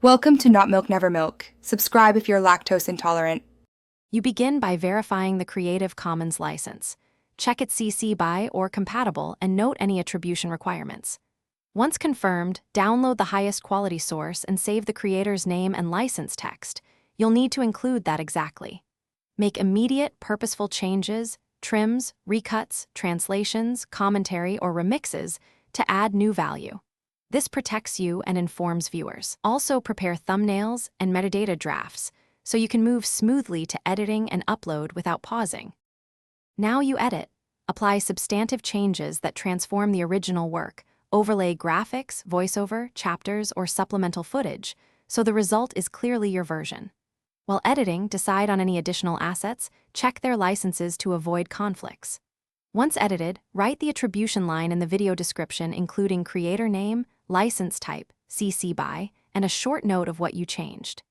Welcome to Not Milk Never Milk. Subscribe if you're lactose intolerant. You begin by verifying the Creative Commons license. Check its CC BY or compatible and note any attribution requirements. Once confirmed, download the highest quality source and save the creator's name and license text. You'll need to include that exactly. Make immediate, purposeful changes, trims, recuts, translations, commentary, or remixes to add new value. This protects you and informs viewers. Also prepare thumbnails and metadata drafts so you can move smoothly to editing and upload without pausing. Now you edit. Apply substantive changes that transform the original work. Overlay graphics, voiceover, chapters, or supplemental footage so the result is clearly your version. While editing, decide on any additional assets, check their licenses to avoid conflicts. Once edited, write the attribution line in the video description including creator name, license type, CC BY, and a short note of what you changed.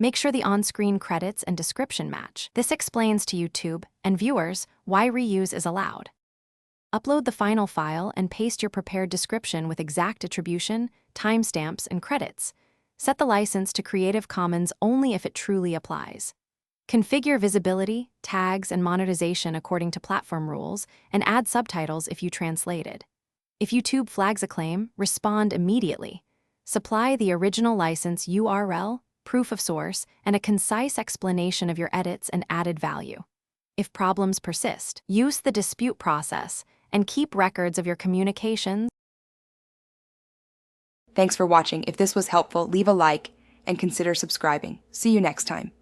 Make sure the on-screen credits and description match. This explains to YouTube and viewers why reuse is allowed. Upload the final file and paste your prepared description with exact attribution, timestamps, and credits. Set the license to Creative Commons only if it truly applies. Configure visibility, tags, and monetization according to platform rules, and add subtitles if you translated. If YouTube flags a claim, respond immediately. Supply the original license URL, proof of source, and a concise explanation of your edits and added value. If problems persist, use the dispute process and keep records of your communications. Thanks for watching. If this was helpful, leave a like and consider subscribing. See you next time.